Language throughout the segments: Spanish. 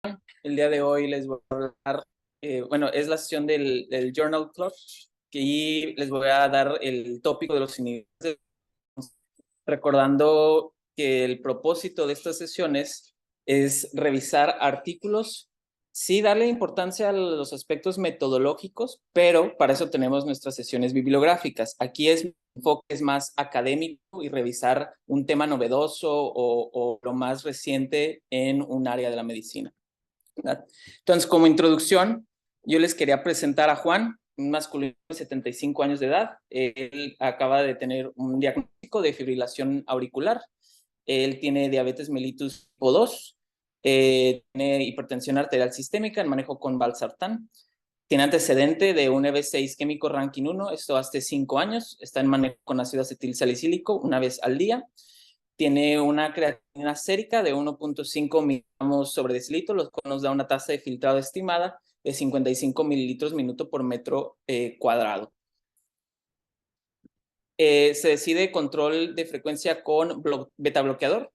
El día de hoy les voy a hablar, es la sesión del Journal Club, y les voy a dar el tópico de los inhibidores, recordando que el propósito de estas sesiones es revisar artículos, sí darle importancia a los aspectos metodológicos, pero para eso tenemos nuestras sesiones bibliográficas. Aquí el enfoque es más académico y revisar un tema novedoso o lo más reciente en un área de la medicina, ¿verdad? Entonces, como introducción, yo les quería presentar a Juan, un masculino de 75 años de edad. Él acaba de tener un diagnóstico de fibrilación auricular. Él tiene diabetes mellitus tipo 2, tiene hipertensión arterial sistémica, en manejo con valsartán. Tiene antecedente de un EB6 químico ranking 1, esto hace 5 años. Está en manejo con ácido acetil salicílico una vez al día. Tiene una creatinina sérica de 1.5 miligramos sobre decilitro, lo cual nos da una tasa de filtrado estimada de 55 mililitros minuto por metro cuadrado. Se decide control de frecuencia con beta bloqueador.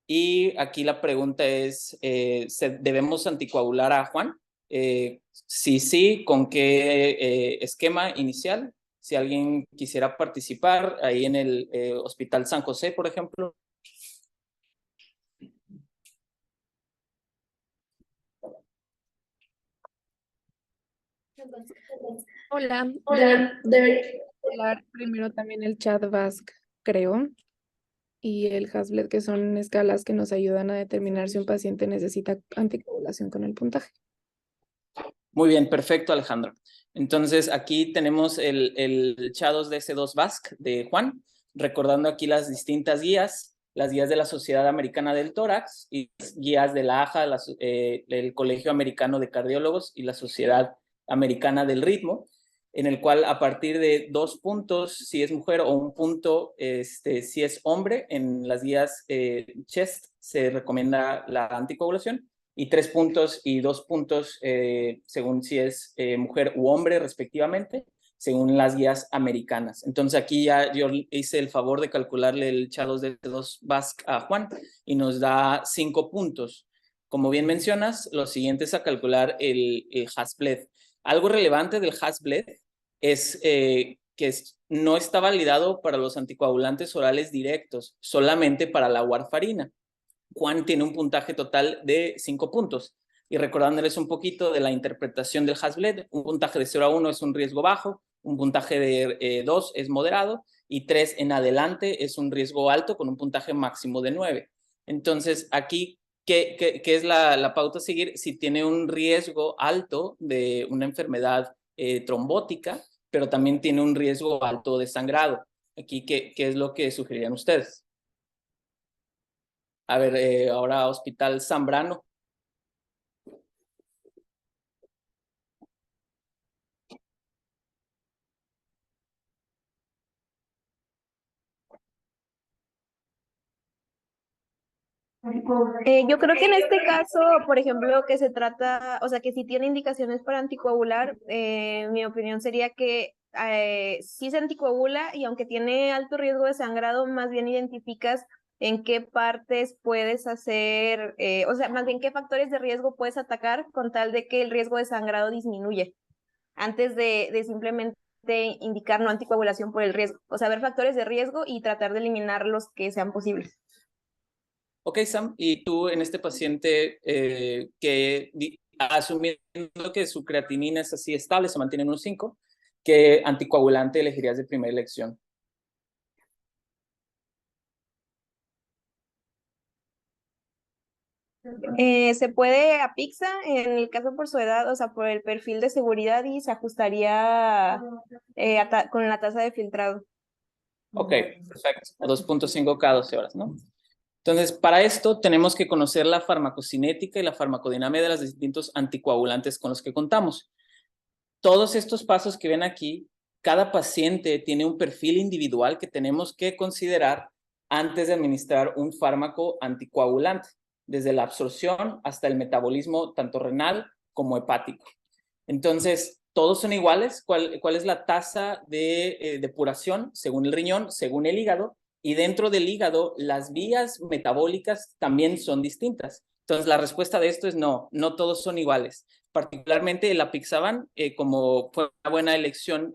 Y aquí la pregunta es, ¿debemos anticoagular a Juan? Si sí, ¿con qué esquema inicial? Si alguien quisiera participar ahí en el Hospital San José, por ejemplo. Hola, Hola, debería. hablar primero también el chat VASC, creo, y el Hasbled, que son escalas que nos ayudan a determinar si un paciente necesita anticoagulación con el puntaje. Muy bien, perfecto, Alejandro. Entonces, aquí tenemos el CHA2 DS2 VASC de Juan, recordando aquí las distintas guías, las guías de la Sociedad Americana del Tórax y guías de la AJA, el Colegio Americano de Cardiólogos y la Sociedad Americana del Ritmo, en el cual a partir de 2 puntos si es mujer o 1 punto si es hombre, en las guías CHEST se recomienda la anticoagulación, y 3 puntos y 2 puntos según si es mujer u hombre respectivamente, según las guías americanas. Entonces aquí ya yo hice el favor de calcularle el CHA2 de 2 VASC a Juan y nos da 5 puntos. Como bien mencionas, lo siguiente es a calcular el Hasbled. Algo relevante del Hasbled es que no está validado para los anticoagulantes orales directos, solamente para la warfarina. Juan tiene un puntaje total de 5 puntos. Y recordándoles un poquito de la interpretación del Hasbled, un puntaje de 0 a 1 es un riesgo bajo, un puntaje de 2 es moderado y 3 en adelante es un riesgo alto con un puntaje máximo de 9. Entonces, aquí, ¿qué es la pauta a seguir? Si tiene un riesgo alto de una enfermedad trombótica, pero también tiene un riesgo alto de sangrado. Aquí, ¿qué es lo que sugerirían ustedes? A ver, ahora Hospital Zambrano. Yo creo que en este caso, por ejemplo, que se trata, o sea, que si tiene indicaciones para anticoagular, mi opinión sería que sí se anticoagula y aunque tiene alto riesgo de sangrado, más bien identificas en qué partes puedes hacer, o sea, más bien qué factores de riesgo puedes atacar con tal de que el riesgo de sangrado disminuye, antes de simplemente indicar no anticoagulación por el riesgo. O sea, ver factores de riesgo y tratar de eliminar los que sean posibles. Ok, Sam, y tú en este paciente asumiendo que su creatinina es así estable, se mantiene en un 5, ¿qué anticoagulante elegirías de primera elección? Se puede a Pixa, en el caso por su edad, o sea, por el perfil de seguridad, y se ajustaría con la tasa de filtrado. Ok, perfecto. A 2.5 cada 12 horas, ¿no? Entonces, para esto tenemos que conocer la farmacocinética y la farmacodinámica de los distintos anticoagulantes con los que contamos. Todos estos pasos que ven aquí, cada paciente tiene un perfil individual que tenemos que considerar antes de administrar un fármaco anticoagulante, desde la absorción hasta el metabolismo tanto renal como hepático. Entonces, todos son iguales. ¿Cuál es la tasa de depuración según el riñón, según el hígado? Y dentro del hígado, las vías metabólicas también son distintas. Entonces, la respuesta de esto es no, no todos son iguales. Particularmente el apixaban, como fue una buena elección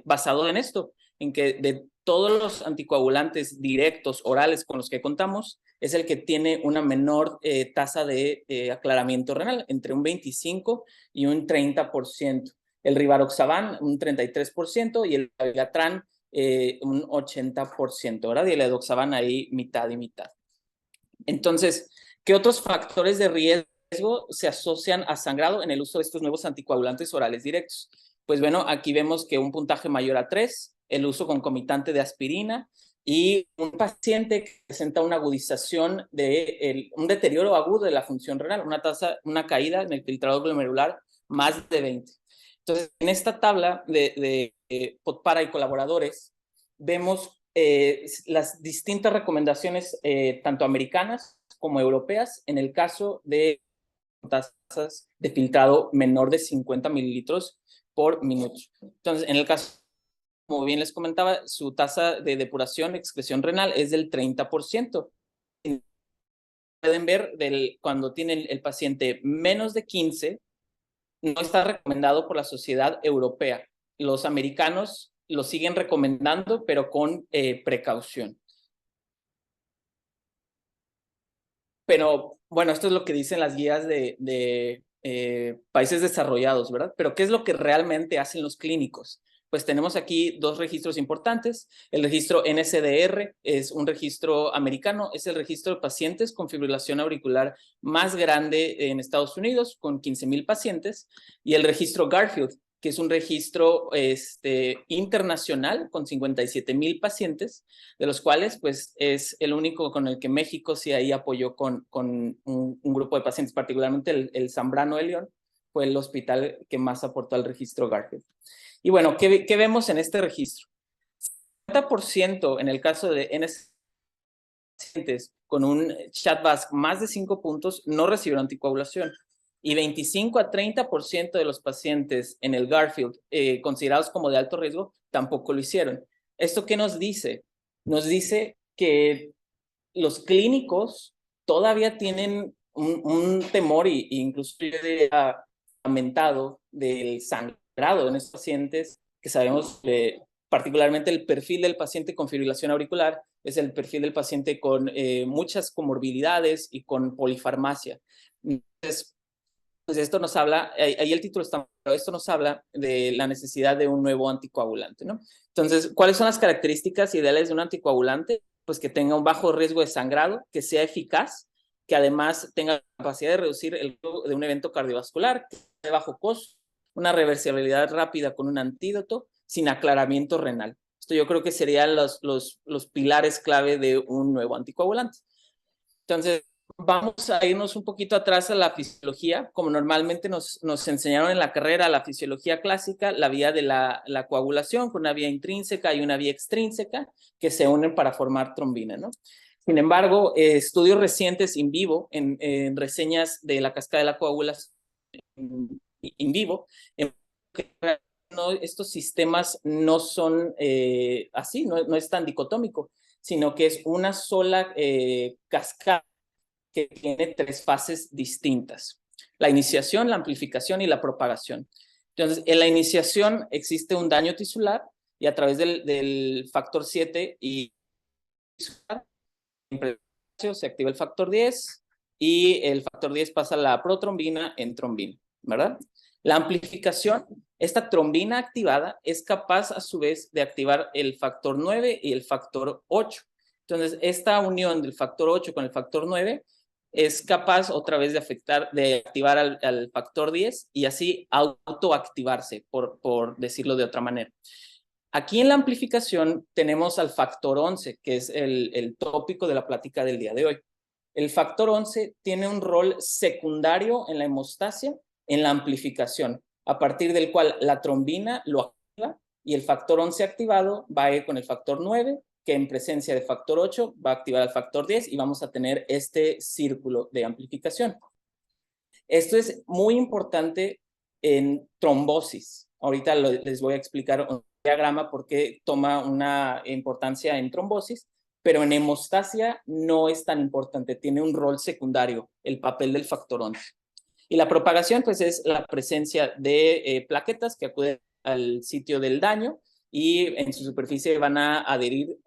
basado en esto, en que de todos los anticoagulantes directos, orales con los que contamos, es el que tiene una menor tasa de aclaramiento renal, entre un 25 y un 30%. El rivaroxaban, un 33%, y el dabigatran, un 80%, ¿verdad? Y el edoxaban ahí mitad y mitad. Entonces, ¿qué otros factores de riesgo se asocian a sangrado en el uso de estos nuevos anticoagulantes orales directos? Pues bueno, aquí vemos que un puntaje mayor a 3, el uso concomitante de aspirina y un paciente que presenta una agudización un deterioro agudo de la función renal, una caída en el filtrado glomerular más de 20. Entonces, en esta tabla de Podpara y colaboradores, vemos las distintas recomendaciones, tanto americanas como europeas, en el caso de tasas de filtrado menor de 50 mililitros por minuto. Entonces, en el caso, como bien les comentaba, su tasa de depuración, excreción renal es del 30%. Pueden ver, cuando tiene el paciente menos de 15, no está recomendado por la Sociedad Europea. Los americanos lo siguen recomendando, pero con precaución. Pero bueno, esto es lo que dicen las guías de países desarrollados, ¿verdad? Pero ¿qué es lo que realmente hacen los clínicos? Pues tenemos aquí dos registros importantes. El registro NSDR es un registro americano, es el registro de pacientes con fibrilación auricular más grande en Estados Unidos, con 15,000 pacientes, y el registro Garfield, que es un registro internacional con 57,000 pacientes, de los cuales pues es el único con el que México sí ahí apoyó con un grupo de pacientes, particularmente el Zambrano de León, fue el hospital que más aportó al registro Garfield. Y bueno, ¿qué vemos en este registro? 50% en el caso de pacientes con un CHA2-VASc más de 5 puntos no recibieron anticoagulación. Y 25 a 30% de los pacientes en el Garfield considerados como de alto riesgo tampoco lo hicieron. ¿Esto qué nos dice? Nos dice que los clínicos todavía tienen un temor e incluso aumentado del sangrado en estos pacientes que sabemos particularmente el perfil del paciente con fibrilación auricular es el perfil del paciente con muchas comorbilidades y con polifarmacia. Entonces, pues esto nos habla, ahí el título está, pero esto nos habla de la necesidad de un nuevo anticoagulante, ¿no? Entonces, ¿cuáles son las características ideales de un anticoagulante? Pues que tenga un bajo riesgo de sangrado, que sea eficaz, que además tenga capacidad de reducir el riesgo de un evento cardiovascular, que sea de bajo costo, una reversibilidad rápida con un antídoto, sin aclaramiento renal. Esto yo creo que serían los pilares clave de un nuevo anticoagulante. Entonces, vamos a irnos un poquito atrás a la fisiología, como normalmente nos enseñaron en la carrera, la fisiología clásica, la vía de la coagulación, con una vía intrínseca y una vía extrínseca que se unen para formar trombina, ¿no? Sin embargo, estudios recientes in vivo, en reseñas de la cascada de la coagulación in vivo, estos sistemas no son así, no es tan dicotómico, sino que es una sola cascada que tiene 3 fases distintas: la iniciación, la amplificación y la propagación. Entonces, en la iniciación existe un daño tisular y a través del factor 7 y se activa el factor 10 y el factor 10 pasa la protrombina en trombina, ¿verdad? La amplificación, esta trombina activada es capaz a su vez de activar el factor 9 y el factor 8. Entonces, esta unión del factor 8 con el factor 9 es capaz otra vez de activar al factor 10 y así autoactivarse, por decirlo de otra manera. Aquí en la amplificación tenemos al factor 11, que es el tópico de la plática del día de hoy. El factor 11 tiene un rol secundario en la hemostasia, en la amplificación, a partir del cual la trombina lo activa y el factor 11 activado va a ir con el factor 9, que en presencia de factor 8 va a activar al factor 10 y vamos a tener este círculo de amplificación. Esto es muy importante en trombosis. Ahorita les voy a explicar un diagrama por qué toma una importancia en trombosis, pero en hemostasia no es tan importante, tiene un rol secundario, el papel del factor 11. Y la propagación, pues, es la presencia de plaquetas que acuden al sitio del daño y en su superficie van a adherir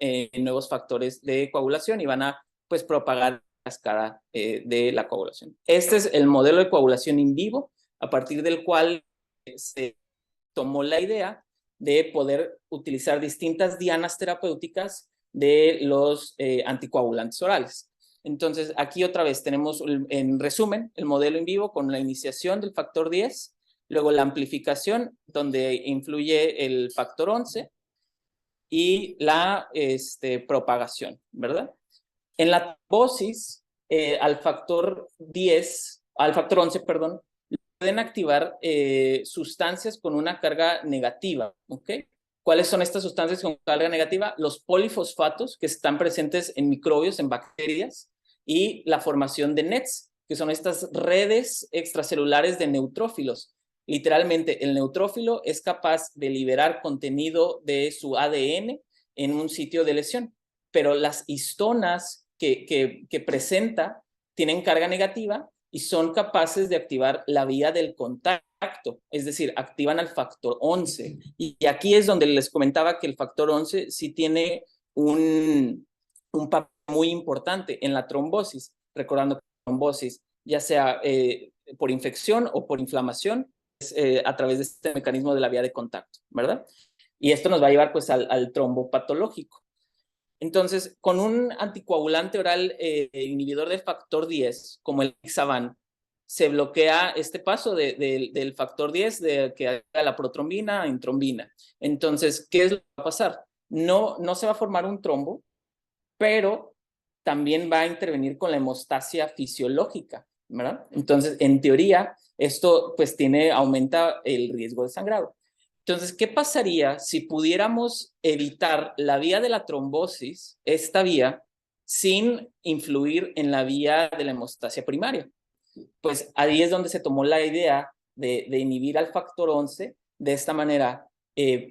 nuevos factores de coagulación y van a, pues, propagar la cascada de la coagulación. Este es el modelo de coagulación in vivo, a partir del cual se tomó la idea de poder utilizar distintas dianas terapéuticas de los anticoagulantes orales. Entonces, aquí otra vez tenemos, en resumen, el modelo in vivo con la iniciación del factor 10, luego la amplificación, donde influye el factor 11, y la propagación, ¿verdad? En la trombosis, al factor 11, perdón, pueden activar sustancias con una carga negativa, ¿ok? ¿Cuáles son estas sustancias con carga negativa? Los polifosfatos, que están presentes en microbios, en bacterias, y la formación de NETs, que son estas redes extracelulares de neutrófilos. Literalmente, el neutrófilo es capaz de liberar contenido de su ADN en un sitio de lesión, pero las histonas que presenta tienen carga negativa y son capaces de activar la vía del contacto, es decir, activan al factor 11. Y aquí es donde les comentaba que el factor 11 sí tiene un papel muy importante en la trombosis, recordando que la trombosis, ya sea por infección o por inflamación, es a través de este mecanismo de la vía de contacto, ¿verdad? Y esto nos va a llevar, pues, al trombopatológico. Entonces, con un anticoagulante oral inhibidor del factor 10, como el Ixavan, se bloquea este paso del factor 10 de que haga la protrombina en trombina. Entonces, ¿qué es lo que va a pasar? No se va a formar un trombo, pero también va a intervenir con la hemostasia fisiológica, ¿verdad? Entonces, en teoría, esto pues aumenta el riesgo de sangrado. Entonces, ¿qué pasaría si pudiéramos evitar la vía de la trombosis, esta vía, sin influir en la vía de la hemostasia primaria? Pues ahí es donde se tomó la idea de inhibir al factor 11, de esta manera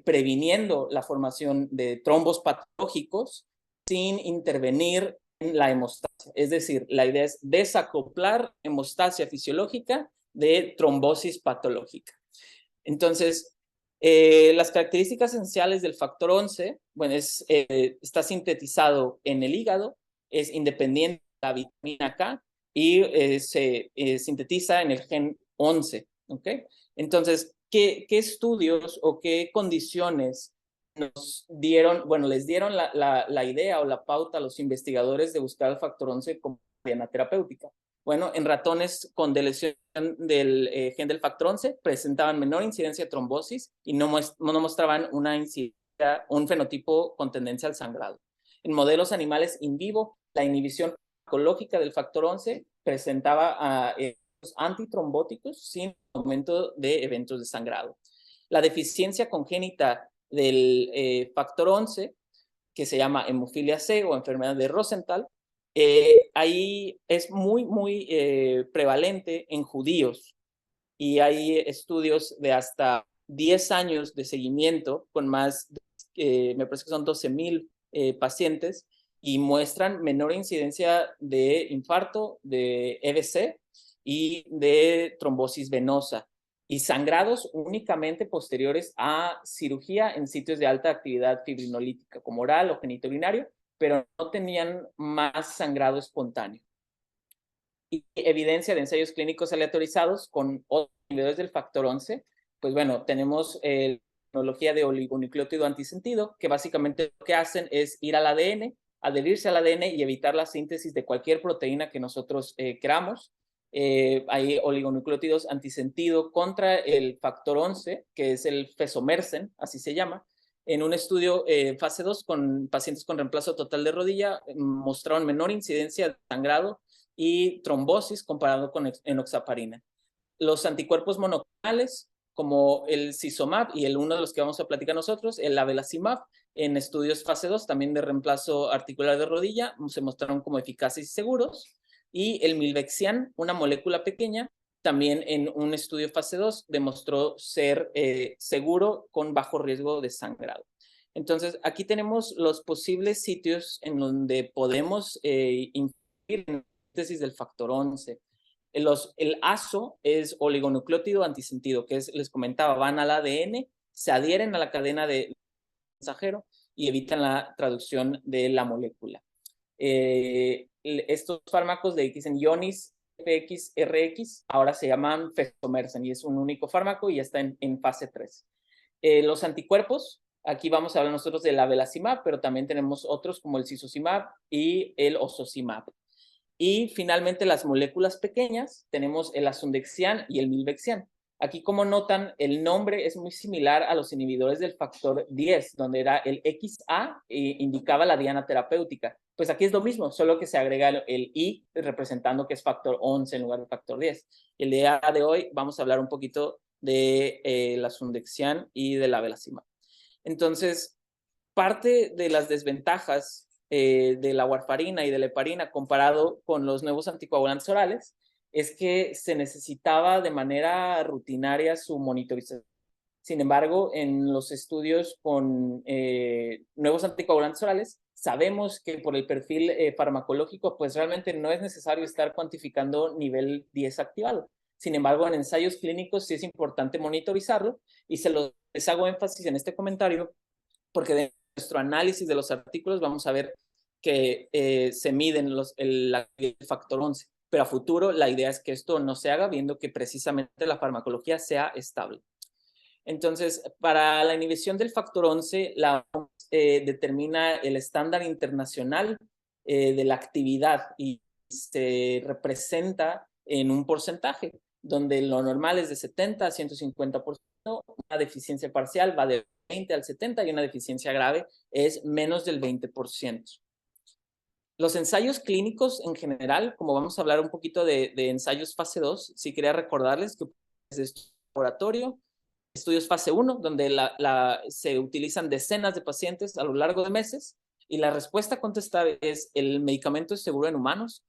previniendo la formación de trombos patológicos sin intervenir en la hemostasia. Es decir, la idea es desacoplar hemostasia fisiológica de trombosis patológica. Entonces, las características esenciales del factor 11, bueno, está sintetizado en el hígado, es independiente de la vitamina K y se sintetiza en el gen 11, ¿ok? Entonces, ¿qué estudios o qué condiciones nos dieron, bueno, les dieron la idea o la pauta a los investigadores de buscar el factor 11 como diana terapéutica? Bueno, en ratones con deleción del gen del factor 11 presentaban menor incidencia de trombosis y no mostraban un fenotipo con tendencia al sangrado. En modelos animales in vivo, la inhibición farmacológica del factor 11 presentaba antitrombóticos sin aumento de eventos de sangrado. La deficiencia congénita del factor 11, que se llama hemofilia C o enfermedad de Rosenthal, ahí es muy prevalente en judíos y hay estudios de hasta 10 años de seguimiento con más, me parece que son 12,000 pacientes y muestran menor incidencia de infarto, de EBC y de trombosis venosa y sangrados únicamente posteriores a cirugía en sitios de alta actividad fibrinolítica como oral o genitourinario, pero no tenían más sangrado espontáneo. Y evidencia de ensayos clínicos aleatorizados con otros inhibidores del factor 11, pues bueno, tenemos la tecnología de oligonucleótido antisentido, que básicamente lo que hacen es ir al ADN, adherirse al ADN y evitar la síntesis de cualquier proteína que nosotros queramos. Hay oligonucleótidos antisentido contra el factor 11, que es el fesomersen, así se llama. En un estudio fase 2 con pacientes con reemplazo total de rodilla, mostraron menor incidencia de sangrado y trombosis comparado con enoxaparina. Los anticuerpos monoclonales, como el Sisomab y uno de los que vamos a platicar nosotros, el Abelacimab, en estudios fase 2 también de reemplazo articular de rodilla, se mostraron como eficaces y seguros. Y el Milvexian, una molécula pequeña, también en un estudio fase 2 demostró ser seguro con bajo riesgo de sangrado. Entonces, aquí tenemos los posibles sitios en donde podemos influir en la síntesis del factor 11. El ASO es oligonucleótido antisentido, que es, les comentaba, van al ADN, se adhieren a la cadena de mensajero y evitan la traducción de la molécula. Estos fármacos de dicen Ionis, FX, RX, ahora se llaman Fesomersen y es un único fármaco y ya está en fase 3. Los anticuerpos, aquí vamos a hablar nosotros del abelacimab, pero también tenemos otros como el sisocimab y el osocimab. Y finalmente las moléculas pequeñas, tenemos el asundexian y el milvexian. Aquí, como notan, el nombre es muy similar a los inhibidores del factor 10, donde era el XA indicaba la diana terapéutica. Pues aquí es lo mismo, solo que se agrega el I representando que es factor 11 en lugar de factor 10. El día de hoy vamos a hablar un poquito de la asundexian y de la abelacimab. Entonces, parte de las desventajas de la warfarina y de la heparina comparado con los nuevos anticoagulantes orales es que se necesitaba de manera rutinaria su monitorización. Sin embargo, en los estudios con nuevos anticoagulantes orales, sabemos que por el perfil farmacológico, pues realmente no es necesario estar cuantificando nivel 10 activado. Sin embargo, en ensayos clínicos sí es importante monitorizarlo y les hago énfasis en este comentario porque de nuestro análisis de los artículos vamos a ver que se miden el factor 11, pero a futuro la idea es que esto no se haga viendo que precisamente la farmacología sea estable. Entonces, para la inhibición del factor 11, la OMS determina el estándar internacional de la actividad y se representa en un porcentaje, donde lo normal es de 70 a 150%, una deficiencia parcial va de 20 al 70 y una deficiencia grave es menos del 20%. Los ensayos clínicos en general, como vamos a hablar un poquito de ensayos fase 2, sí quería recordarles que es laboratorio, estudios fase 1, donde se utilizan decenas de pacientes a lo largo de meses y la respuesta a contestar es el medicamento es seguro en humanos.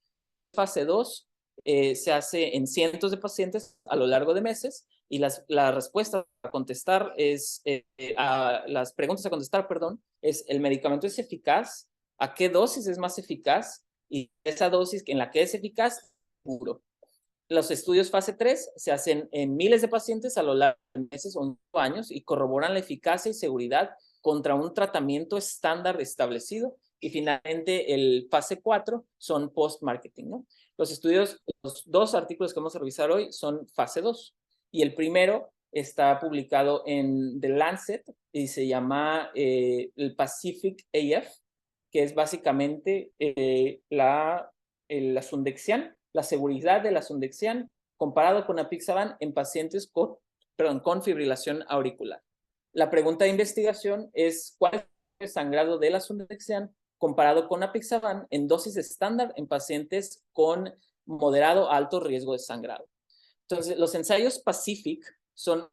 Fase 2 se hace en cientos de pacientes a lo largo de meses y la respuesta a contestar es, las preguntas a contestar, perdón, es el medicamento es eficaz, a qué dosis es más eficaz y esa dosis en la que es eficaz, seguro. Los estudios fase 3 se hacen en miles de pacientes a lo largo de meses o años y corroboran la eficacia y seguridad contra un tratamiento estándar establecido. Y finalmente el fase 4 son post-marketing, ¿no? Los dos artículos que vamos a revisar hoy son fase 2. Y el primero está publicado en The Lancet y se llama el Pacific AF, que es básicamente la asundexian, la seguridad de la asundexian comparado con apixaban en pacientes con fibrilación auricular. La pregunta de investigación es ¿cuál es el sangrado de la asundexian comparado con apixaban en dosis estándar en pacientes con moderado a alto riesgo de sangrado? Entonces, los ensayos Pacific son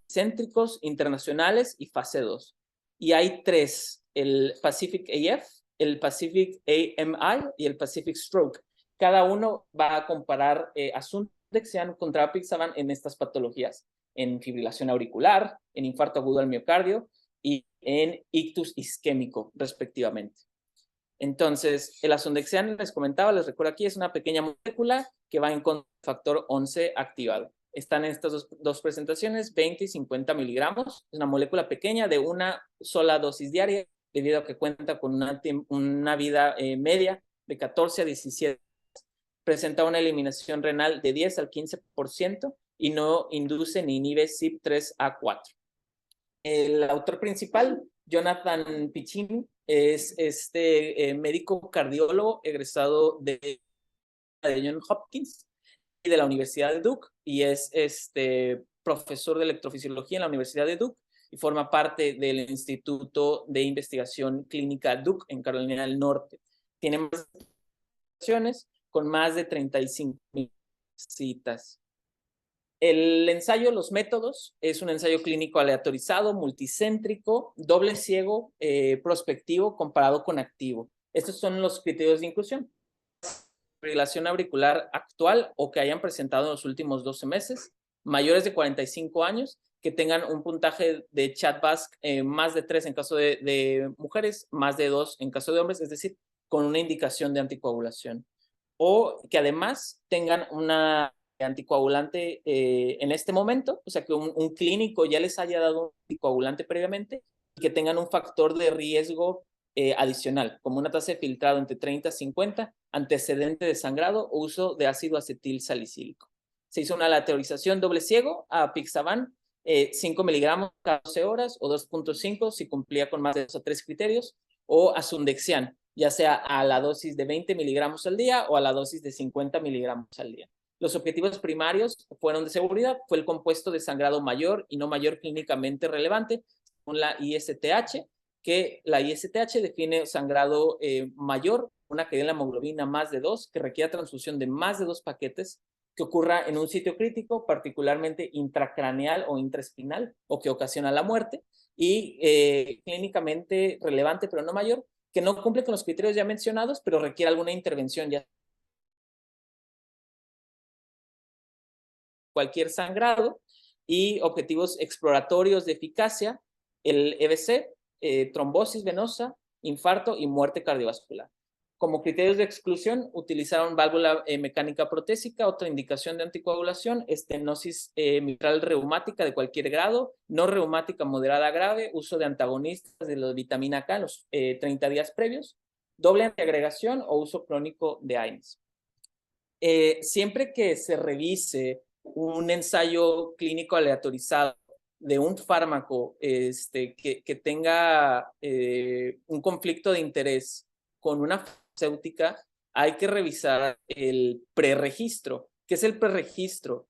céntricos, internacionales y fase 2. Y hay 3, el Pacific AF, el Pacific AMI y el Pacific Stroke. Cada uno va a comparar asundexian contra apixaban en estas patologías, en fibrilación auricular, en infarto agudo al miocardio y en ictus isquémico, respectivamente. Entonces, el asundexian, les comentaba, les recuerdo aquí, es una pequeña molécula que va en contra del factor 11 activado. Están en estas dos presentaciones, 20 y 50 miligramos. Es una molécula pequeña de una sola dosis diaria, debido a que cuenta con una vida media de 14 a 17. Presenta una eliminación renal de 10 al 15% y no induce ni inhibe CYP3A4. El autor principal, Jonathan Piccini, es médico cardiólogo egresado de Johns Hopkins y de la Universidad de Duke y es profesor de electrofisiología en la Universidad de Duke y forma parte del Instituto de Investigación Clínica Duke en Carolina del Norte. Tiene más investigaciones con más de 35,000 citas. El ensayo, los métodos, es un ensayo clínico aleatorizado, multicéntrico, doble ciego, prospectivo, comparado con activo. Estos son los criterios de inclusión. Fibrilación auricular actual o que hayan presentado en los últimos 12 meses, mayores de 45 años que tengan un puntaje de CHA2-VASc más de 3 en caso de mujeres, más de 2 en caso de hombres, es decir, con una indicación de anticoagulación. O que además tengan una anticoagulante en este momento, o sea, que un clínico ya les haya dado un anticoagulante previamente y que tengan un factor de riesgo adicional, como una tasa de filtrado entre 30 y 50, antecedente de sangrado o uso de ácido acetil salicílico. Se hizo una aleatorización doble ciego a Apixaban, 5 miligramos cada 12 horas o 2.5 si cumplía con más de 2 o 3 criterios, o a Sundexian, ya sea a la dosis de 20 miligramos al día o a la dosis de 50 miligramos al día. Los objetivos primarios fueron de seguridad, fue el compuesto de sangrado mayor y no mayor clínicamente relevante, según la ISTH, que la ISTH define sangrado mayor, una que dé la hemoglobina más de 2, que requiera transfusión de más de 2 paquetes, que ocurra en un sitio crítico, particularmente intracraneal o intraespinal, o que ocasiona la muerte, y clínicamente relevante, pero no mayor, que no cumple con los criterios ya mencionados, pero requiere alguna intervención, ya cualquier sangrado, y objetivos exploratorios de eficacia, el EBC, trombosis venosa, infarto y muerte cardiovascular. Como criterios de exclusión, utilizaron válvula mecánica protésica, otra indicación de anticoagulación, estenosis mitral reumática de cualquier grado, no reumática moderada grave, uso de antagonistas de la vitamina K en los 30 días previos, doble antiagregación o uso crónico de AINES. Siempre que se revise un ensayo clínico aleatorizado de un fármaco que tenga un conflicto de interés con una farmacéutica, hay que revisar el preregistro. ¿Qué es el preregistro?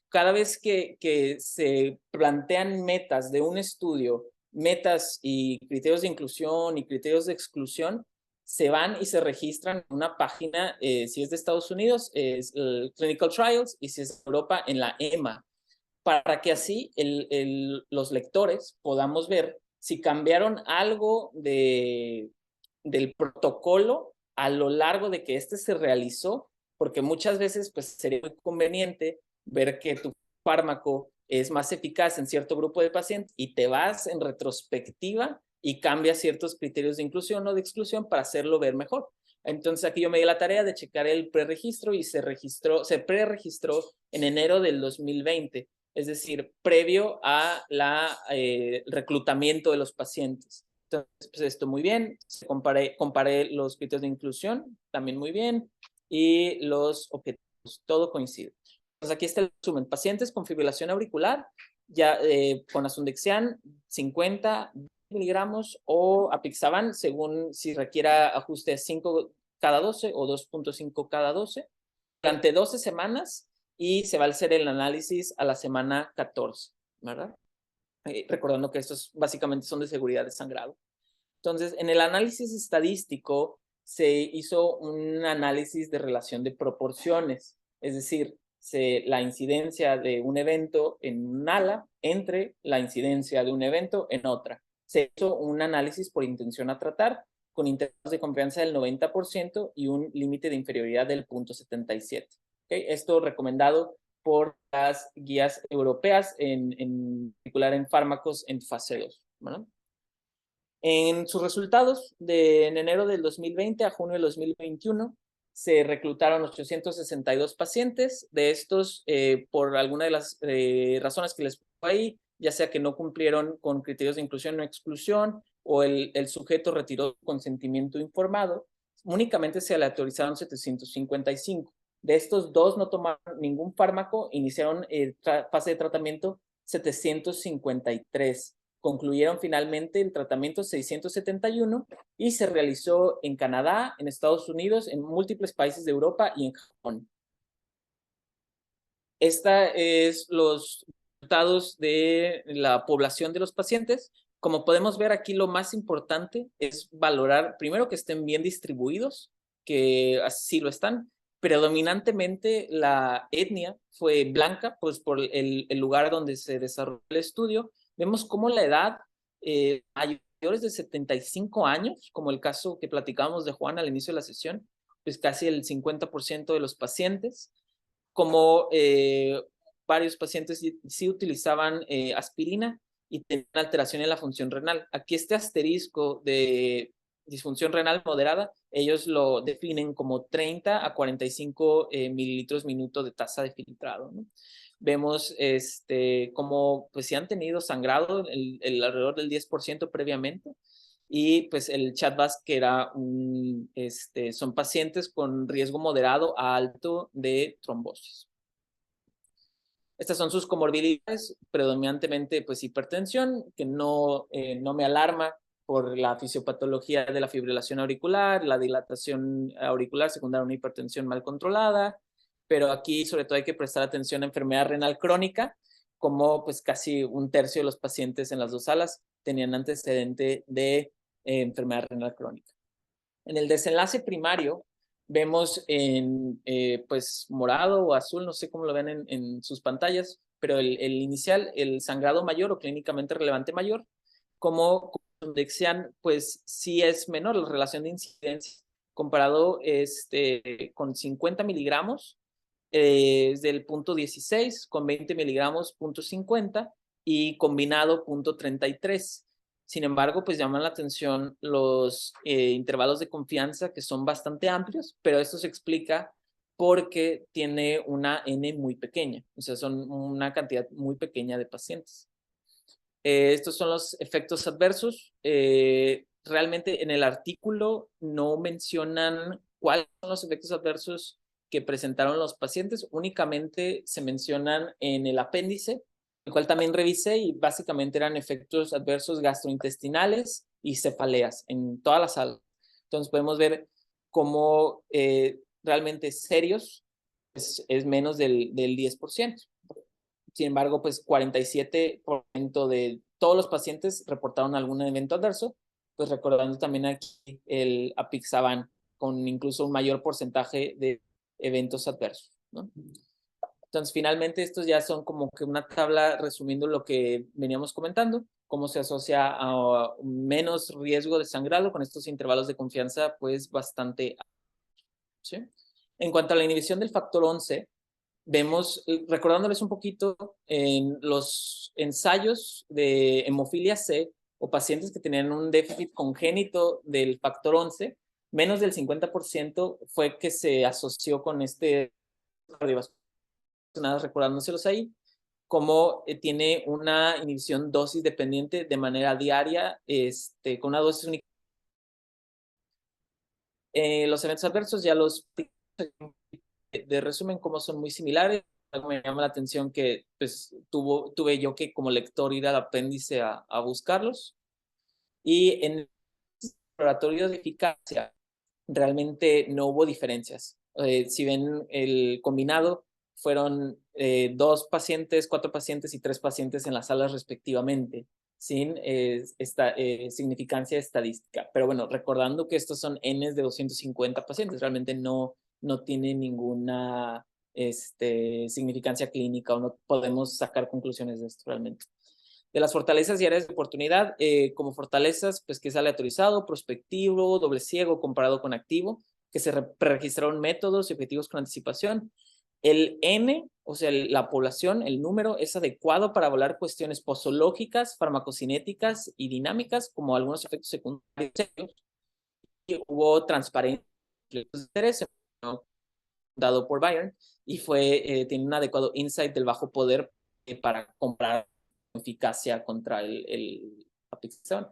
Cada vez que se plantean metas de un estudio, metas y criterios de inclusión y criterios de exclusión, se van y se registran en una página, si es de Estados Unidos, es el Clinical Trials, y si es de Europa, en la EMA, para que así los lectores podamos ver si cambiaron algo del protocolo a lo largo de que este se realizó, porque muchas veces pues, sería muy conveniente ver que tu fármaco es más eficaz en cierto grupo de pacientes y te vas en retrospectiva y cambias ciertos criterios de inclusión o de exclusión para hacerlo ver mejor. Entonces aquí yo me di la tarea de checar el preregistro y se preregistró en enero del 2020, es decir, previo a reclutamiento de los pacientes. Entonces, pues esto muy bien, comparé los criterios de inclusión, también muy bien, y los objetivos, todo coincide. Entonces aquí está el resumen, pacientes con fibrilación auricular, ya con Asundexian 50 miligramos o Apixaban, según si requiera ajuste de 5 cada 12 o 2.5 cada 12, durante 12 semanas, y se va a hacer el análisis a la semana 14, ¿verdad? Recordando que estos básicamente son de seguridad de sangrado. Entonces, en el análisis estadístico se hizo un análisis de relación de proporciones, es decir, la incidencia de un evento en un ala entre la incidencia de un evento en otra. Se hizo un análisis por intención a tratar, con intervalos de confianza del 90% y un límite de inferioridad del 0.77. ¿Okay? Esto recomendado por las guías europeas, en particular en fármacos en fase 2. ¿Verdad? En sus resultados, en enero del 2020 a junio del 2021, se reclutaron 862 pacientes. De estos, por alguna de las razones que les pongo ahí, ya sea que no cumplieron con criterios de inclusión o exclusión, o el sujeto retiró consentimiento informado, únicamente se aleatorizaron 755. De estos, 2 no tomaron ningún fármaco, iniciaron fase de tratamiento 753. Concluyeron finalmente el tratamiento 671 y se realizó en Canadá, en Estados Unidos, en múltiples países de Europa y en Japón. Esta es los resultados de la población de los pacientes. Como podemos ver aquí, lo más importante es valorar, primero, que estén bien distribuidos, que así lo están. Predominantemente la etnia fue blanca, pues por el lugar donde se desarrolló el estudio. Vemos cómo la edad, mayores de 75 años, como el caso que platicábamos de Juan al inicio de la sesión, pues casi el 50% de los pacientes, como varios pacientes sí utilizaban aspirina y tenían alteración en la función renal. Aquí este asterisco de disfunción renal moderada, ellos lo definen como 30 a 45 mililitros minuto de tasa de filtrado, ¿no? Vemos como pues sí han tenido sangrado alrededor del 10% previamente, y pues el CHA2-VASc que era son pacientes con riesgo moderado a alto de trombosis. Estas son sus comorbilidades, predominantemente pues hipertensión, que no me alarma por la fisiopatología de la fibrilación auricular, la dilatación auricular secundaria a una hipertensión mal controlada, pero aquí sobre todo hay que prestar atención a enfermedad renal crónica, como pues casi un tercio de los pacientes en las dos salas tenían antecedente de enfermedad renal crónica. En el desenlace primario vemos en pues morado o azul, no sé cómo lo ven en sus pantallas, pero el inicial, el sangrado mayor o clínicamente relevante mayor, como Dexian, pues sí es menor la relación de incidencia comparado con 50 miligramos desde el punto 16, con 20 miligramos punto 50 y combinado punto 33. Sin embargo, pues llaman la atención los intervalos de confianza, que son bastante amplios, pero esto se explica porque tiene una N muy pequeña, o sea, son una cantidad muy pequeña de pacientes. Estos son los efectos adversos. Realmente en el artículo no mencionan cuáles son los efectos adversos que presentaron los pacientes, únicamente se mencionan en el apéndice, el cual también revisé, y básicamente eran efectos adversos gastrointestinales y cefaleas en toda la sala. Entonces podemos ver cómo realmente serios es menos del 10%. Sin embargo, pues 47% de todos los pacientes reportaron algún evento adverso, pues recordando también aquí el apixaban con incluso un mayor porcentaje de eventos adversos, ¿no? Entonces, finalmente, estos ya son como que una tabla resumiendo lo que veníamos comentando, cómo se asocia a menos riesgo de sangrado con estos intervalos de confianza, pues bastante altos, ¿sí? En cuanto a la inhibición del factor 11, vemos, recordándoles un poquito, en los ensayos de hemofilia C o pacientes que tenían un déficit congénito del factor 11, menos del 50% fue que se asoció con cardiovascular, recordándoselos ahí, como tiene una inhibición dosis dependiente de manera diaria, con una dosis única. Los eventos adversos ya los de resumen, como son muy similares. Algo me llama la atención que pues tuve yo que como lector ir al apéndice a buscarlos. Y en el laboratorio de eficacia realmente no hubo diferencias. Si ven el combinado, fueron 2 pacientes, 4 pacientes y 3 pacientes en las salas respectivamente, sin esta significancia estadística. Pero bueno, recordando que estos son N de 250 pacientes, realmente no tiene ninguna significancia clínica, o no podemos sacar conclusiones de esto realmente. De las fortalezas y áreas de oportunidad, como fortalezas, pues que es aleatorizado, prospectivo, doble ciego comparado con activo, que se preregistraron métodos y objetivos con anticipación. El N, o sea, la población, el número, es adecuado para evaluar cuestiones posológicas, farmacocinéticas y dinámicas, como algunos efectos secundarios. Y hubo transparencia de interés, dado por Bayern, y tiene un adecuado insight del bajo poder para comparar eficacia contra el apixaban.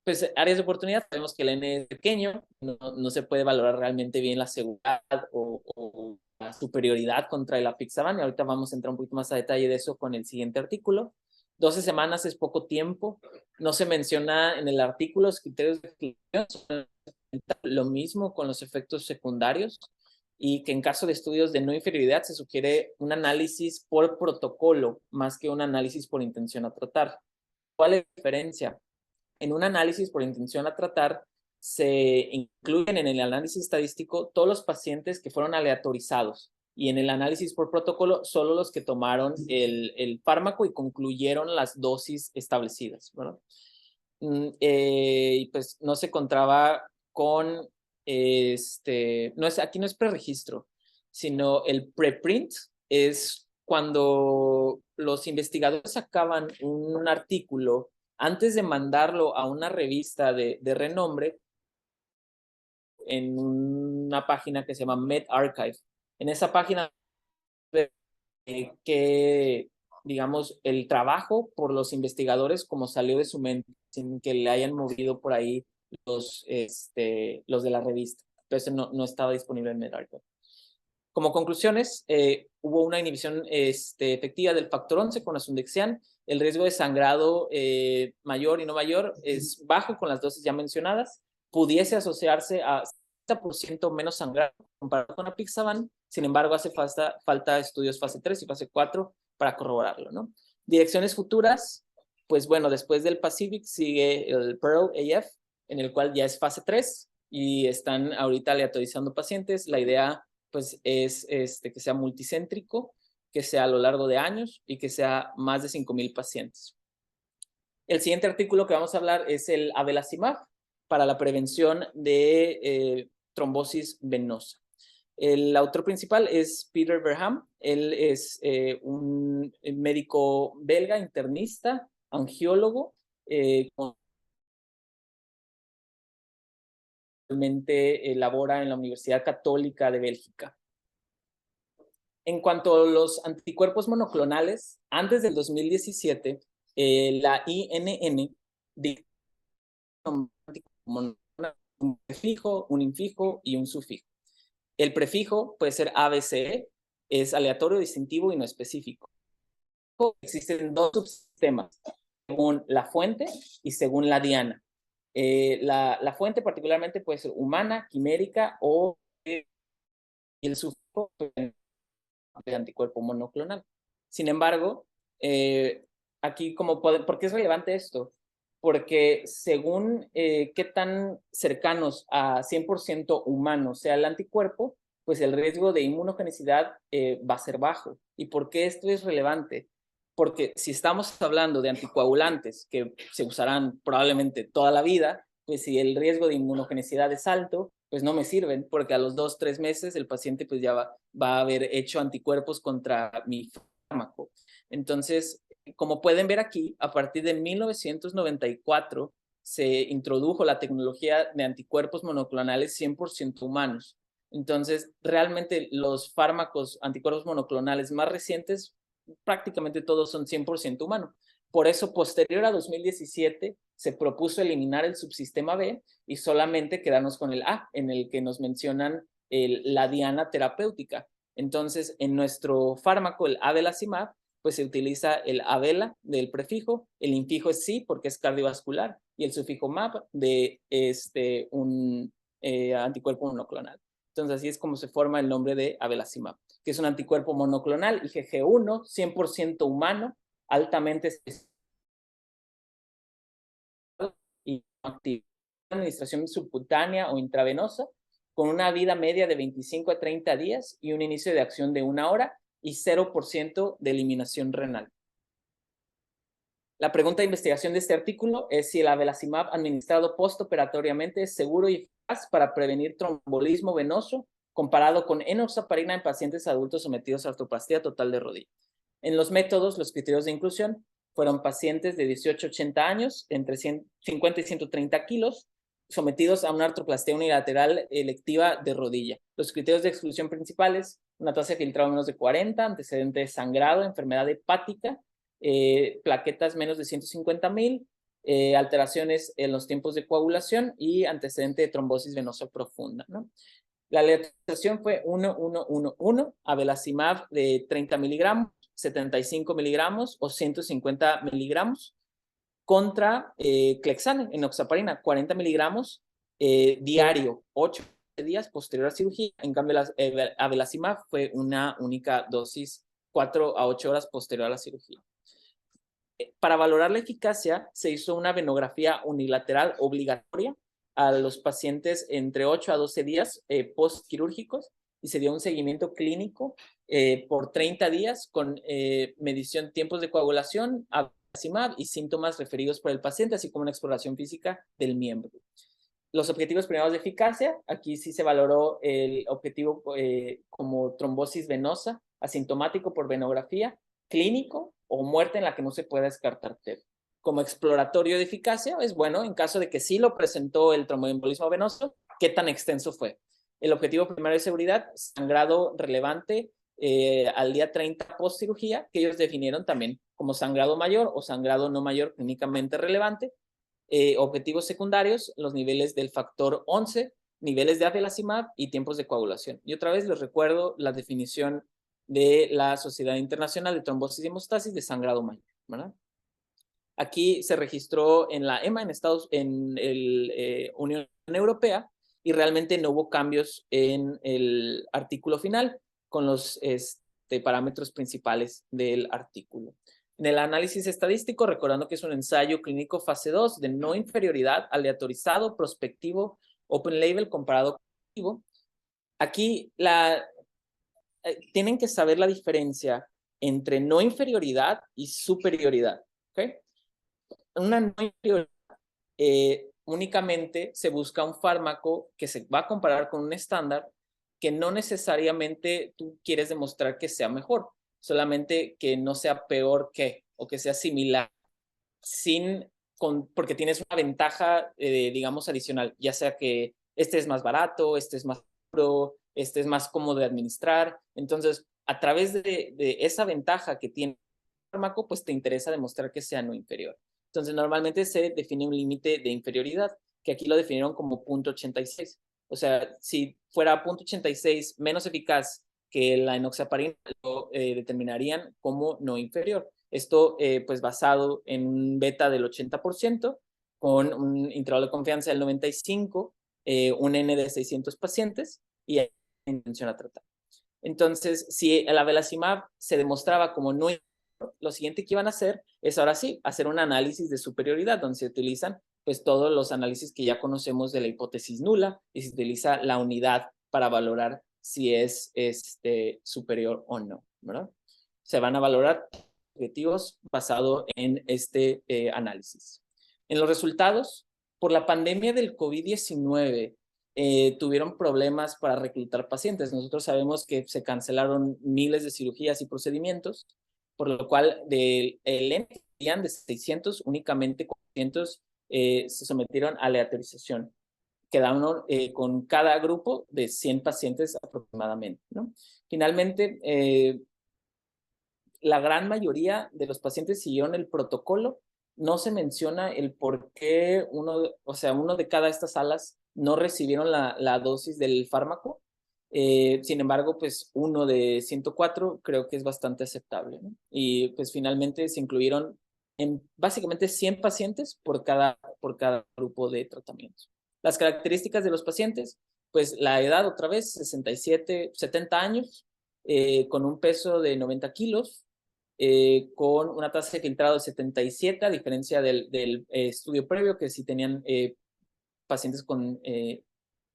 Pues áreas de oportunidad, sabemos que el N es pequeño, no se puede valorar realmente bien la seguridad o la superioridad contra el apixaban, y ahorita vamos a entrar un poquito más a detalle de eso con el siguiente artículo. 12 semanas es poco tiempo, no se menciona en el artículo los criterios de exclusión, lo mismo con los efectos secundarios, y que en caso de estudios de no inferioridad se sugiere un análisis por protocolo más que un análisis por intención a tratar. ¿Cuál es la diferencia? En un análisis por intención a tratar se incluyen en el análisis estadístico todos los pacientes que fueron aleatorizados, y en el análisis por protocolo solo los que tomaron el fármaco y concluyeron las dosis establecidas, ¿verdad? Y pues no se encontraba con aquí no es preregistro, sino el preprint es cuando los investigadores sacaban un artículo, antes de mandarlo a una revista de renombre, en una página que se llama medRxiv. En esa página que, digamos, el trabajo por los investigadores como salió de su mente, sin que le hayan movido por ahí los de la revista. Entonces no estaba disponible en medRxiv. Como conclusiones, hubo una inhibición efectiva del factor 11 con asundexian. El riesgo de sangrado mayor y no mayor es bajo con las dosis ya mencionadas. Pudiese asociarse a 70% menos sangrado comparado con apixaban. Sin embargo, hace falta estudios fase 3 y fase 4 para corroborarlo, ¿no? Direcciones futuras, pues bueno, después del Pacific sigue el Pearl AF, en el cual ya es fase 3 y están ahorita aleatorizando pacientes. La idea pues es que sea multicéntrico, que sea a lo largo de años y que sea más de 5,000 pacientes. El siguiente artículo que vamos a hablar es el abelacimab para la prevención de trombosis venosa. El autor principal es Peter Verham. Él es un médico belga, internista, angiólogo, actualmente labora en la Universidad Católica de Bélgica. En cuanto a los anticuerpos monoclonales, antes del 2017, la INN un prefijo, un infijo y un sufijo. El prefijo puede ser ABCE, es aleatorio, distintivo y no específico. Existen dos subsistemas, según la fuente y según la diana. La fuente particularmente puede ser humana, quimérica o el sufijo de anticuerpo monoclonal. Sin embargo, aquí ¿por qué es relevante esto? Porque según qué tan cercanos a 100% humano sea el anticuerpo, pues el riesgo de inmunogenicidad va a ser bajo. ¿Y por qué esto es relevante? Porque si estamos hablando de anticoagulantes que se usarán probablemente toda la vida, pues si el riesgo de inmunogenicidad es alto, pues no me sirven, porque a los 2-3 meses el paciente pues ya va a haber hecho anticuerpos contra mi fármaco. Entonces, como pueden ver aquí, a partir de 1994 se introdujo la tecnología de anticuerpos monoclonales 100% humanos. Entonces, realmente los fármacos anticuerpos monoclonales más recientes, prácticamente todos son 100% humanos. Por eso, posterior a 2017, se propuso eliminar el subsistema B y solamente quedarnos con el A, en el que nos mencionan la diana terapéutica. Entonces, en nuestro fármaco, el abelacimab, pues se utiliza el abela del prefijo, el infijo es sí porque es cardiovascular y el sufijo mab de un anticuerpo monoclonal. Entonces, así es como se forma el nombre de abelacimab, que es un anticuerpo monoclonal IgG1, 100% humano, altamente y activo. Administración subcutánea o intravenosa, con una vida media de 25 a 30 días y un inicio de acción de 1 hora y 0% de eliminación renal. La pregunta de investigación de este artículo es si el abelacimab administrado postoperatoriamente es seguro y eficaz para prevenir trombolismo venoso comparado con enoxaparina en pacientes adultos sometidos a artroplastia total de rodilla. En los métodos, los criterios de inclusión fueron pacientes de 18 a 80 años, entre 50 y 130 kilos, sometidos a una artroplastia unilateral electiva de rodilla. Los criterios de exclusión principales: una tasa de filtrado menos de 40, antecedente de sangrado, enfermedad hepática, plaquetas menos de 150,000, alteraciones en los tiempos de coagulación y antecedente de trombosis venosa profunda, ¿no? La aleatorización fue 1-1-1-1, abelacimab de 30 miligramos, 75 miligramos o 150 miligramos contra clexane, enoxaparina, 40 miligramos diario, 8 días posterior a cirugía. En cambio, la abelacimab fue una única dosis 4 a 8 horas posterior a la cirugía. Para valorar la eficacia, se hizo una venografía unilateral obligatoria a los pacientes entre 8 a 12 días postquirúrgicos y se dio un seguimiento clínico por 30 días con medición tiempos de coagulación, abelacimab y síntomas referidos por el paciente, así como una exploración física del miembro. Los objetivos primarios de eficacia, aquí sí se valoró el objetivo como trombosis venosa asintomático por venografía, clínico o muerte en la que no se pueda descartar TEP. Como exploratorio de eficacia, es bueno en caso de que sí lo presentó el tromboembolismo venoso, qué tan extenso fue. El objetivo primario de seguridad, sangrado relevante al día 30 post cirugía, que ellos definieron también como sangrado mayor o sangrado no mayor clínicamente relevante. Objetivos secundarios, los niveles del factor 11, niveles de afelazimab y tiempos de coagulación. Y otra vez les recuerdo la definición de la Sociedad Internacional de Trombosis y Hemostasis de sangrado mayor, ¿verdad? Aquí se registró en la EMA, en la Unión Europea, y realmente no hubo cambios en el artículo final con los parámetros principales del artículo. En el análisis estadístico, recordando que es un ensayo clínico fase 2 de no inferioridad, aleatorizado, prospectivo, open label, comparado con activo. Aquí tienen que saber la diferencia entre no inferioridad y superioridad, ¿ok? Una no inferioridad únicamente se busca un fármaco que se va a comparar con un estándar que no necesariamente tú quieres demostrar que sea mejor, solamente que no sea peor que o que sea similar, porque tienes una ventaja, digamos, adicional, ya sea que este es más barato, este es más puro, este es más cómodo de administrar. Entonces, a través de esa ventaja que tiene el fármaco, pues te interesa demostrar que sea no inferior. Entonces, normalmente se define un límite de inferioridad, que aquí lo definieron como 0.86. O sea, si fuera 0.86 menos eficaz que la enoxaparina, lo determinarían como no inferior. Esto, pues, basado en un beta del 80%, con un intervalo de confianza del 95, un N de 600 pacientes y intención a tratar. Entonces, si el avelazimab se demostraba como no inferior, lo siguiente que iban a hacer es ahora sí hacer un análisis de superioridad, donde se utilizan pues todos los análisis que ya conocemos de la hipótesis nula y se utiliza la unidad para valorar si es superior o no, ¿verdad? Se van a valorar objetivos basado en este análisis. En los resultados, por la pandemia del COVID-19, tuvieron problemas para reclutar pacientes. Nosotros sabemos que se cancelaron miles de cirugías y procedimientos, por lo cual del de 600, únicamente 400 se sometieron a aleatorización. Quedaron con cada grupo de 100 pacientes aproximadamente, ¿no? Finalmente, la gran mayoría de los pacientes siguieron el protocolo. No se menciona el por qué uno de cada estas salas no recibieron la dosis del fármaco. Sin embargo, pues uno de 104 creo que es bastante aceptable, ¿no? Y pues finalmente se incluyeron en básicamente 100 pacientes por cada grupo de tratamientos. Las características de los pacientes, pues la edad otra vez, 67, 70 años, con un peso de 90 kilos, con una tasa de filtrado de 77, a diferencia del estudio previo, que sí tenían pacientes con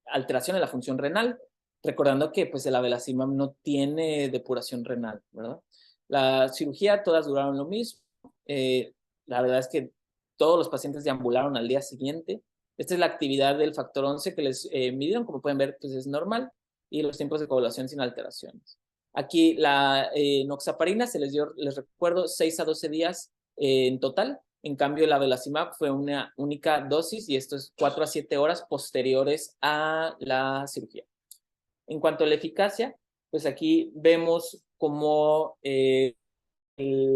alteración en la función renal, recordando que pues el avelazimab no tiene depuración renal, ¿verdad? La cirugía, todas duraron lo mismo. La verdad es que todos los pacientes deambularon al día siguiente. Esta es la actividad del factor 11 que les midieron, como pueden ver, pues es normal, y los tiempos de coagulación sin alteraciones. Aquí la enoxaparina se les dio, les recuerdo, 6 a 12 días en total. En cambio, el avelazimab fue una única dosis y esto es 4 a 7 horas posteriores a la cirugía. En cuanto a la eficacia, pues aquí vemos cómo el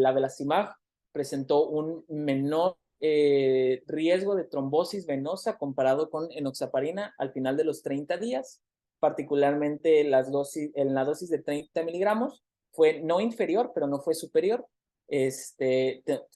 avelazimab presentó un menor riesgo de trombosis venosa comparado con enoxaparina al final de los 30 días, particularmente en la dosis de 30 miligramos, fue no inferior, pero no fue superior.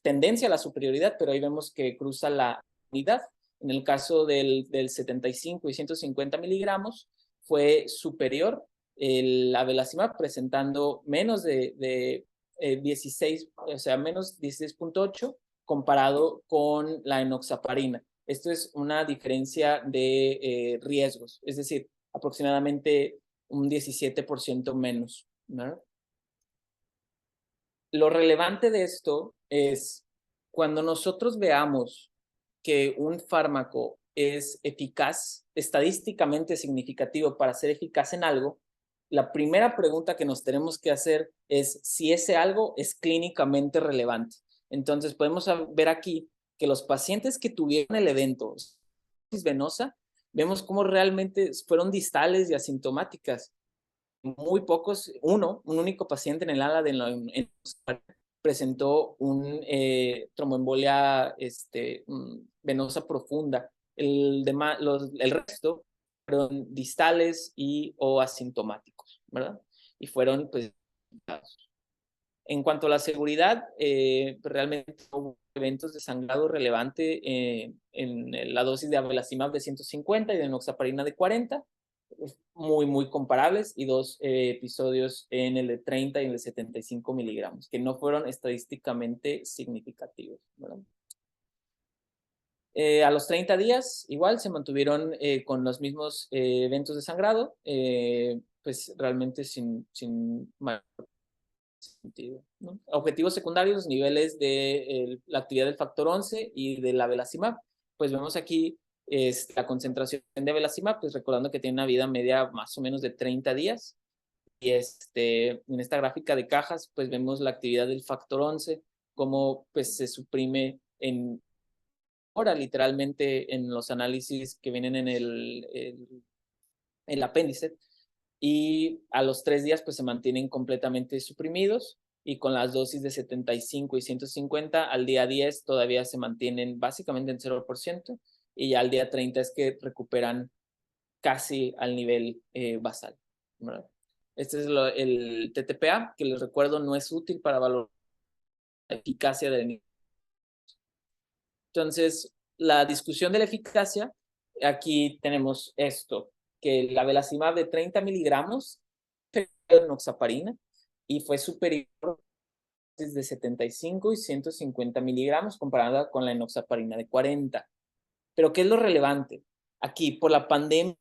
Tendencia a la superioridad, pero ahí vemos que cruza la unidad. En el caso del 75 y 150 miligramos, fue superior el avelazimab, presentando menos de 16, o sea, menos 16.8 comparado con la enoxaparina. Esto es una diferencia de riesgos, es decir, aproximadamente un 17% menos, ¿no? Lo relevante de esto es cuando nosotros veamos que un fármaco es eficaz, estadísticamente significativo para ser eficaz en algo, la primera pregunta que nos tenemos que hacer es si ese algo es clínicamente relevante. Entonces podemos ver aquí que los pacientes que tuvieron el evento venosa, vemos cómo realmente fueron distales y asintomáticas. Muy pocos, un único paciente en el ala de presentó un tromboembolia venosa profunda. El resto fueron distales o asintomáticos, ¿verdad? Y fueron, pues, en cuanto a la seguridad, realmente hubo eventos de sangrado relevante en la dosis de abelacimab de 150 y de enoxaparina de 40, muy comparables, y 2 episodios en el de 30 y en el de 75 miligramos, que no fueron estadísticamente significativos, ¿verdad? A los 30 días, igual, se mantuvieron con los mismos eventos de sangrado, pues realmente sin mayor sentido, ¿no? Objetivos secundarios, niveles de la actividad del factor 11 y de la abelacimab. Pues vemos aquí la concentración de abelacimab, pues recordando que tiene una vida media más o menos de 30 días. Y en esta gráfica de cajas, pues vemos la actividad del factor 11, cómo pues se suprime ahora literalmente en los análisis que vienen en el apéndice, y a los 3 días pues se mantienen completamente suprimidos, y con las dosis de 75 y 150 al día 10 todavía se mantienen básicamente en 0%, y ya al día 30 es que recuperan casi al nivel basal, ¿verdad? Este es el TTPA, que les recuerdo no es útil para valorar la eficacia del nivel. Entonces, la discusión de la eficacia, aquí tenemos esto, que la abelacimab de 30 miligramos de enoxaparina y fue superior de 75 y 150 miligramos comparada con la enoxaparina de 40. Pero ¿qué es lo relevante? Aquí, por la pandemia,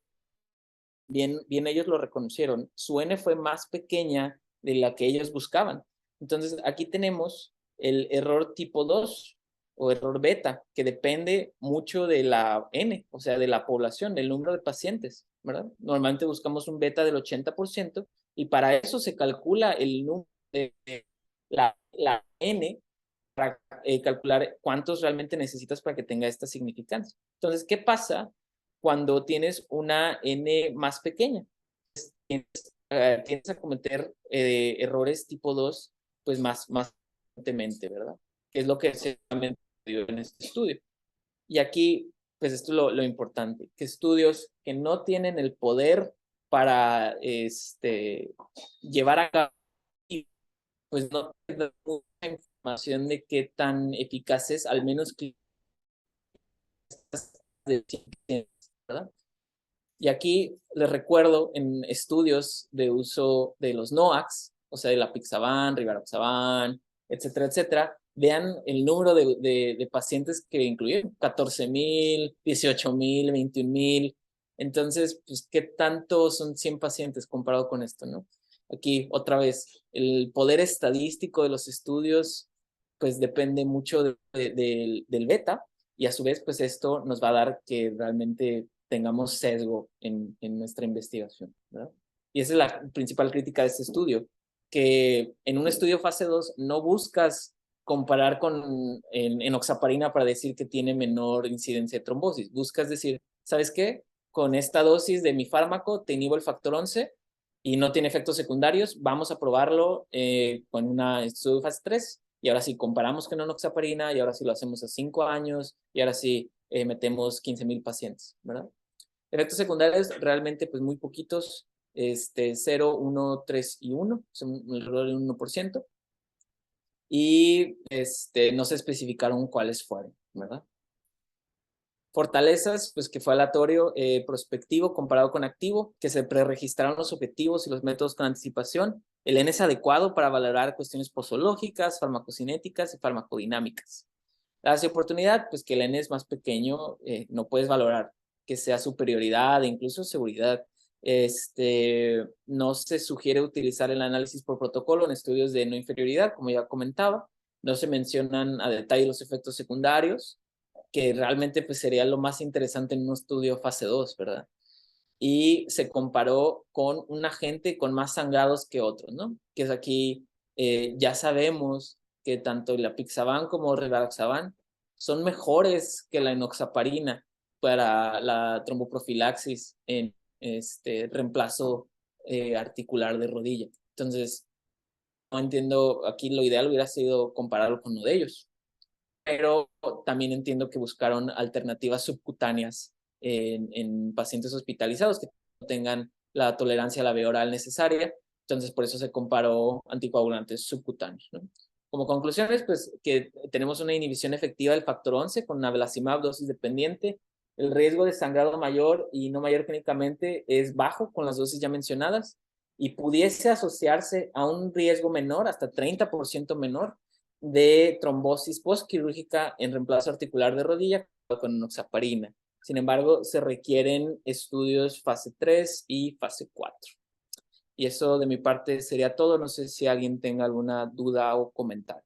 bien ellos lo reconocieron, su N fue más pequeña de la que ellos buscaban. Entonces, aquí tenemos el error tipo 2 o error beta, que depende mucho de la N, o sea, de la población, del número de pacientes, ¿verdad? Normalmente buscamos un beta del 80% y para eso se calcula el número de la N para calcular cuántos realmente necesitas para que tenga esta significancia. Entonces, ¿qué pasa cuando tienes una N más pequeña? Tienes a cometer errores tipo 2, pues más frecuentemente, ¿verdad? Que es lo que se dio en este estudio. Y aquí, pues esto es lo importante, que estudios que no tienen el poder para llevar a cabo, pues no tienen mucha información de qué tan eficaces, al menos que ¿verdad? Y aquí les recuerdo en estudios de uso de los NOACs, o sea, de la apixaban, rivaroxaban, etcétera, vean el número de pacientes que incluyeron, 14,000, 18,000, 21,000. Entonces, pues, ¿qué tanto son 100 pacientes comparado con esto, no? Aquí, otra vez, el poder estadístico de los estudios, pues, depende mucho del beta, y a su vez, pues, esto nos va a dar que realmente tengamos sesgo en nuestra investigación, ¿verdad? Y esa es la principal crítica de este estudio, que en un estudio fase 2 no buscas comparar con enoxaparina para decir que tiene menor incidencia de trombosis. Buscas decir, ¿sabes qué? Con esta dosis de mi fármaco te inhibo el factor 11 y no tiene efectos secundarios, vamos a probarlo con un estudio de fase 3, y ahora sí comparamos con enoxaparina, y ahora sí lo hacemos a 5 años, y ahora sí metemos 15,000 pacientes, ¿verdad? Efectos secundarios realmente pues muy poquitos, 0, 1, 3 y 1, son alrededor del 1%, y no se especificaron cuáles fueron, ¿verdad? Fortalezas, pues que fue aleatorio, prospectivo comparado con activo, que se preregistraron los objetivos y los métodos con anticipación. El N es adecuado para valorar cuestiones posológicas, farmacocinéticas y farmacodinámicas. La oportunidad, pues que el N es más pequeño, no puedes valorar que sea superioridad e incluso seguridad. No se sugiere utilizar el análisis por protocolo en estudios de no inferioridad, como ya comentaba. No se mencionan a detalle los efectos secundarios, que realmente pues sería lo más interesante en un estudio fase 2, ¿verdad? y se comparó con un agente con más sangrados que otros, ¿no? Que es aquí, ya sabemos que tanto el apixaban como el rivaroxaban son mejores que la enoxaparina para la tromboprofilaxis en reemplazo articular de rodilla. Entonces, no entiendo, aquí lo ideal hubiera sido compararlo con uno de ellos, pero también entiendo que buscaron alternativas subcutáneas en pacientes hospitalizados que no tengan la tolerancia a la vía oral necesaria. Entonces, por eso se comparó anticoagulantes subcutáneos, ¿no? Como conclusiones, pues que tenemos una inhibición efectiva del factor 11 con abelacimab dosis dependiente. El riesgo de sangrado mayor y no mayor clínicamente es bajo con las dosis ya mencionadas y pudiese asociarse a un riesgo menor, hasta 30% menor, de trombosis postquirúrgica en reemplazo articular de rodilla con enoxaparina. Sin embargo, se requieren estudios fase 3 y fase 4. Y eso de mi parte sería todo. No sé si alguien tenga alguna duda o comentario.